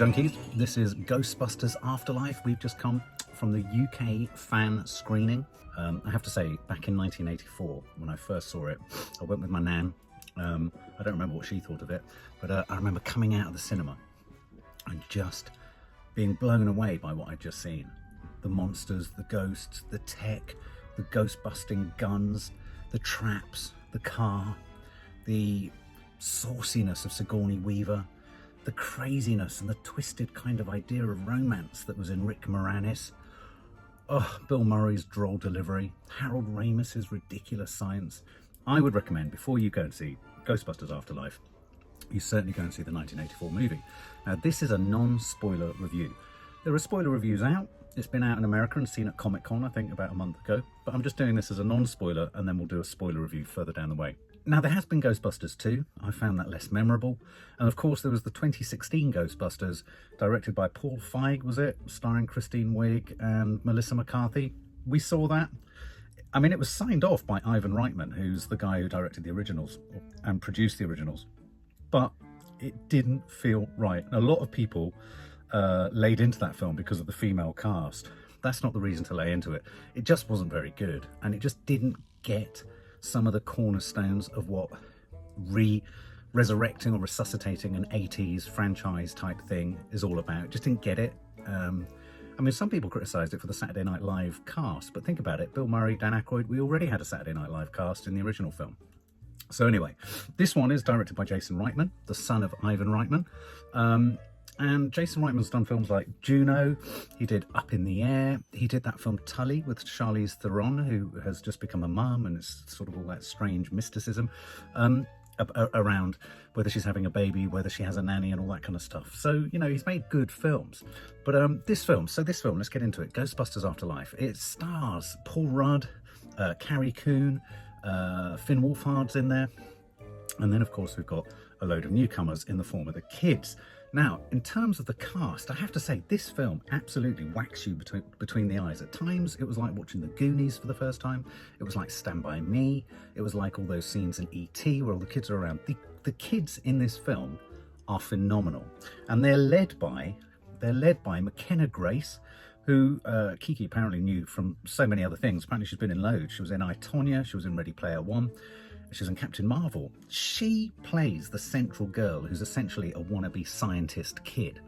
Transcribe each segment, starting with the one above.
Junkies. This is Ghostbusters Afterlife. We've just come from the UK fan screening. I have to say, back in 1984, when I first saw it, I went with my nan. I don't remember what she thought of it, but I remember coming out of the cinema and just being blown away by what I'd just seen. The monsters, the ghosts, the tech, the ghost-busting guns, the traps, the car, the sauciness of Sigourney Weaver, the craziness and the twisted kind of idea of romance that was in Rick Moranis. Oh, Bill Murray's droll delivery, Harold Ramis's ridiculous science. I would recommend, before you go and see Ghostbusters Afterlife, you certainly go and see the 1984 movie. Now, this is a non-spoiler review. There are spoiler reviews out. It's been out in America and seen at Comic-Con, I think, about a month ago. But I'm just doing this as a non-spoiler, and then we'll do a spoiler review further down the way. Now, there has been Ghostbusters 2. I found that less memorable. And of course, there was the 2016 Ghostbusters, directed by Paul Feig, was it? Starring Kristen Wiig and Melissa McCarthy. We saw that. I mean, it was signed off by Ivan Reitman, who's the guy who directed the originals and produced the originals. But it didn't feel right. A lot of people laid into that film because of the female cast. That's not the reason to lay into it. It just wasn't very good. And it just didn't get some of the cornerstones of what resurrecting or resuscitating an 80s franchise type thing is all about. Just didn't get it. I mean, some people criticised it for the Saturday Night Live cast, but think about it. Bill Murray, Dan Aykroyd, we already had a Saturday Night Live cast in the original film. So anyway, this one is directed by Jason Reitman, the son of Ivan Reitman. And Jason Reitman's done films like Juno, he did Up in the Air, he did that film Tully with Charlize Theron, who has just become a mum, and it's sort of all that strange mysticism around whether she's having a baby, whether she has a nanny and all that kind of stuff. So, you know, he's made good films. But this film, let's get into it, Ghostbusters Afterlife. It stars Paul Rudd, Carrie Coon, Finn Wolfhard's in there. And then, of course, we've got a load of newcomers in the form of the kids. Now, in terms of the cast, I have to say this film absolutely whacks you between the eyes. At times, it was like watching The Goonies for the first time. It was like Stand By Me. It was like all those scenes in E.T. where all the kids are around. The kids in this film are phenomenal. And they're led by Mckenna Grace, who Kiki apparently knew from so many other things. Apparently she's been in loads. She was in I, Tonya. She was in Ready Player One. She's in Captain Marvel. She plays the central girl who's essentially a wannabe scientist kid.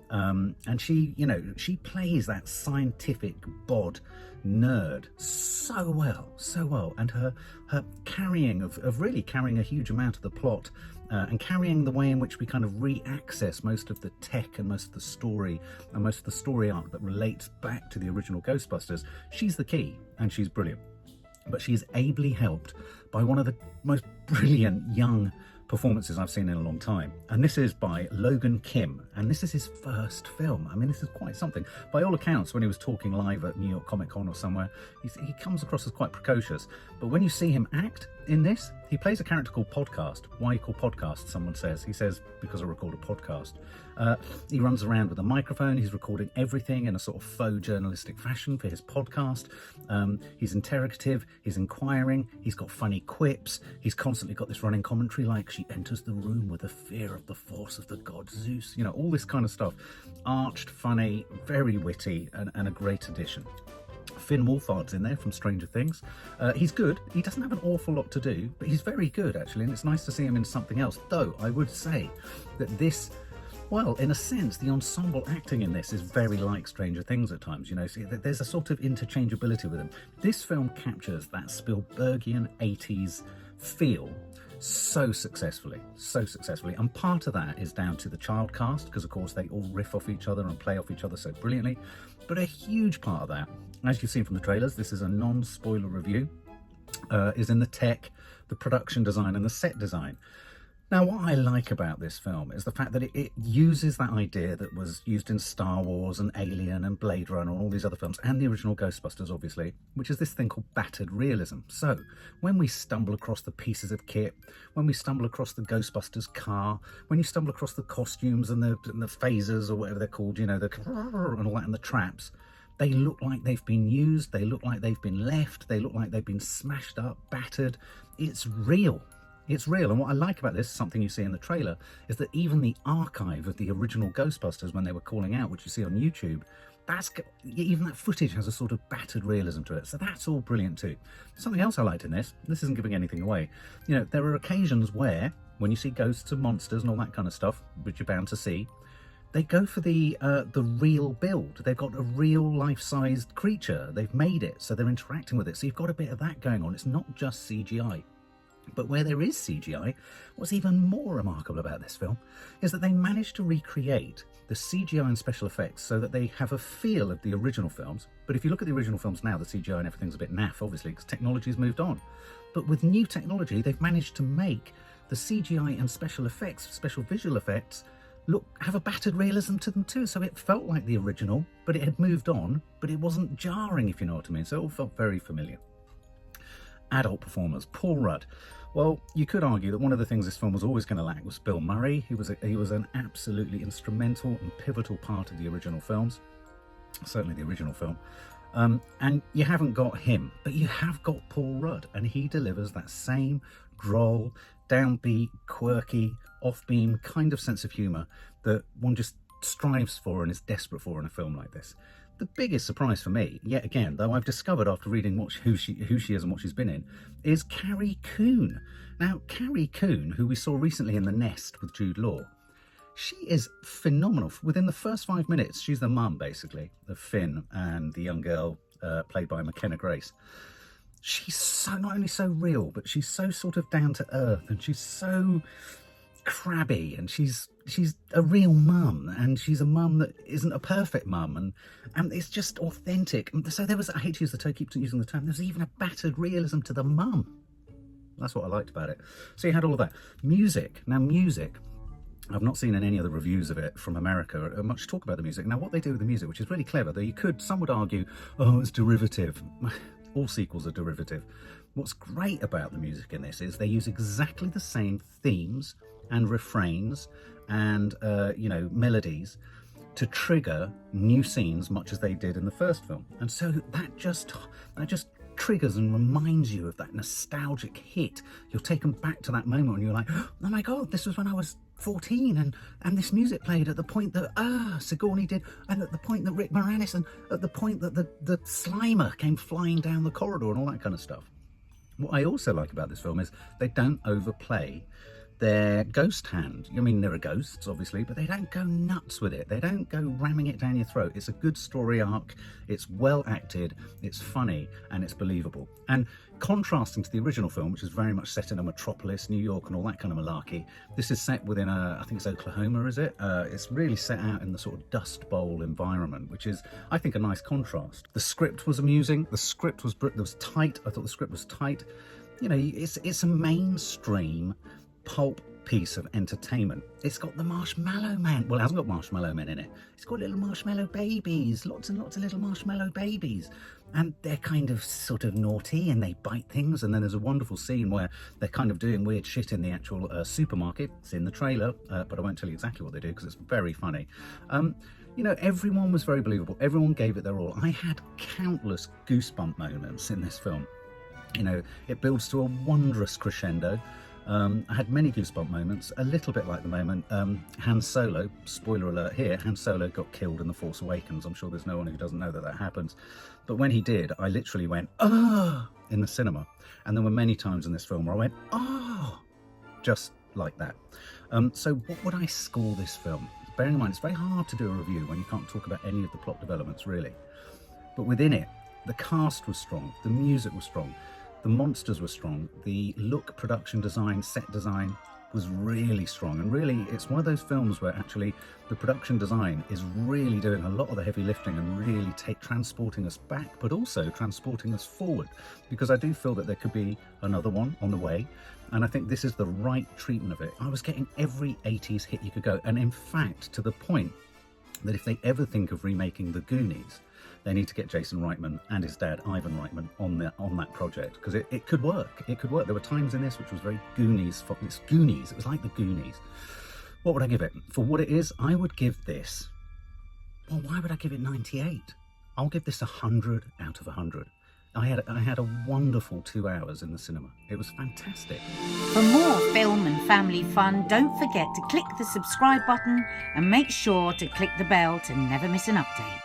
And she plays that scientific bod nerd so well. And her carrying of really carrying a huge amount of the plot and carrying the way in which we kind of re-access most of the tech and most of the story and most of the story arc that relates back to the original Ghostbusters. She's the key, and she's brilliant. But she is ably helped by one of the most brilliant young performances I've seen in a long time. And this is by Logan Kim. And this is his first film. I mean, this is quite something. By all accounts, when he was talking live at New York Comic Con or somewhere, he comes across as quite precocious. But when you see him act in this, he plays a character called Podcast. Why called Podcast, someone says. He says, because I record a podcast. He runs around with a microphone. He's recording everything in a sort of faux journalistic fashion for his podcast. He's interrogative. He's inquiring. He's got funny quips. He's constantly got this running commentary like, she enters the room with a fear of the force of the god Zeus. You know, all this kind of stuff. Arched, funny, very witty, and a great addition. Finn Wolfhard's in there from Stranger Things. He's good. He doesn't have an awful lot to do, but he's very good, actually, and it's nice to see him in something else. Though, I would say that this, well, in a sense, the ensemble acting in this is very like Stranger Things at times, you know. See, there's a sort of interchangeability with them. This film captures that Spielbergian 80s feel so successfully. And part of that is down to the child cast, because of course they all riff off each other and play off each other so brilliantly. But a huge part of that, as you've seen from the trailers, this is a non-spoiler review, is in the tech, the production design and the set design. Now, what I like about this film is the fact that it uses that idea that was used in Star Wars and Alien and Blade Runner and all these other films, and the original Ghostbusters, obviously, which is this thing called battered realism. So, when we stumble across the pieces of kit, when we stumble across the Ghostbusters car, when you stumble across the costumes and the phasers or whatever they're called, you know, the and all that, and the traps, they look like they've been used, they look like they've been left, they look like they've been smashed up, battered. It's real. It's real. And what I like about this, something you see in the trailer, is that even the archive of the original Ghostbusters when they were calling out, which you see on YouTube, even that footage has a sort of battered realism to it. So that's all brilliant too. Something else I liked in this isn't giving anything away. You know, there are occasions where, when you see ghosts and monsters and all that kind of stuff, which you're bound to see, they go for the real build. They've got a real life-sized creature. They've made it, so they're interacting with it. So you've got a bit of that going on. It's not just CGI. But where there is CGI, what's even more remarkable about this film is that they managed to recreate the CGI and special effects so that they have a feel of the original films. But if you look at the original films now, the CGI and everything's a bit naff, obviously, because technology's moved on. But with new technology, they've managed to make the CGI and special effects, special visual effects, have a battered realism to them too. So it felt like the original, but it had moved on, but it wasn't jarring, if you know what I mean. So it all felt very familiar. Adult performers, Paul Rudd. Well, you could argue that one of the things this film was always going to lack was Bill Murray. He was an absolutely instrumental and pivotal part of the original films, certainly the original film. And you haven't got him, but you have got Paul Rudd, and he delivers that same droll, downbeat, quirky, off-beam kind of sense of humour that one just strives for and is desperate for in a film like this. The biggest surprise for me, yet again, though I've discovered after reading who she is and what she's been in, is Carrie Coon. Now, Carrie Coon, who we saw recently in The Nest with Jude Law, she is phenomenal. Within the first 5 minutes, she's the mum, basically, of Finn and the young girl played by Mckenna Grace. She's not only so real, but she's so sort of down to earth, and she's so crabby, and she's a real mum, and she's a mum that isn't a perfect mum, and it's just authentic. So there was, I hate to use the term, keep using the term, there's even a battered realism to the mum. That's what I liked about it. So you had all of that. Music. Now music, I've not seen in any of the reviews of it from America much talk about the music. Now what they do with the music, which is really clever, though some would argue, oh, it's derivative. All sequels are derivative. What's great about the music in this is they use exactly the same themes and refrains and melodies to trigger new scenes, much as they did in the first film. And so that just triggers and reminds you of that nostalgic hit. You're taken back to that moment when you're like, oh my god, this was when I was 14 and this music played at the point that Sigourney did, and at the point that Rick Moranis, and at the point that the Slimer came flying down the corridor and all that kind of stuff. What I also like about this film is they don't overplay their ghost hand. I mean, there are ghosts, obviously, but they don't go nuts with it. They don't go ramming it down your throat. It's a good story arc. It's well acted. It's funny, and it's believable. And contrasting to the original film, which is very much set in a metropolis, New York, and all that kind of malarkey, this is set within I think it's Oklahoma, is it? It's really set out in the sort of Dust Bowl environment, which is, I think, a nice contrast. The script was amusing. The script was tight. I thought the script was tight. You know, it's a mainstream pulp piece of entertainment. It's got the Marshmallow Man. Well, it hasn't got Marshmallow Men in it. It's got little marshmallow babies, lots and lots of little marshmallow babies. And they're kind of sort of naughty and they bite things. And then there's a wonderful scene where they're kind of doing weird shit in the actual supermarket. It's in the trailer, but I won't tell you exactly what they do because it's very funny. You know, everyone was very believable. Everyone gave it their all. I had countless goosebump moments in this film. You know, it builds to a wondrous crescendo. I had many goosebump moments, a little bit like the moment Han Solo, spoiler alert here, Han Solo got killed in The Force Awakens. I'm sure there's no one who doesn't know that happens. But when he did, I literally went, ah, in the cinema. And there were many times in this film where I went, ah, just like that. So what would I score this film? Bearing in mind, it's very hard to do a review when you can't talk about any of the plot developments, really. But within it, the cast was strong, the music was strong, the monsters were strong, the look, production design, set design was really strong. And really, it's one of those films where actually the production design is really doing a lot of the heavy lifting and really transporting us back, but also transporting us forward. Because I do feel that there could be another one on the way. And I think this is the right treatment of it. I was getting every 80s hit you could go. And in fact, to the point that if they ever think of remaking The Goonies, they need to get Jason Reitman and his dad, Ivan Reitman, on that project, because it could work. It could work. There were times in this which was very Goonies. It's Goonies. It was like The Goonies. What would I give it? For what it is, I would give this... Well, why would I give it 98? I'll give this 100 out of 100. I had a wonderful 2 hours in the cinema. It was fantastic. For more film and family fun, don't forget to click the subscribe button and make sure to click the bell to never miss an update.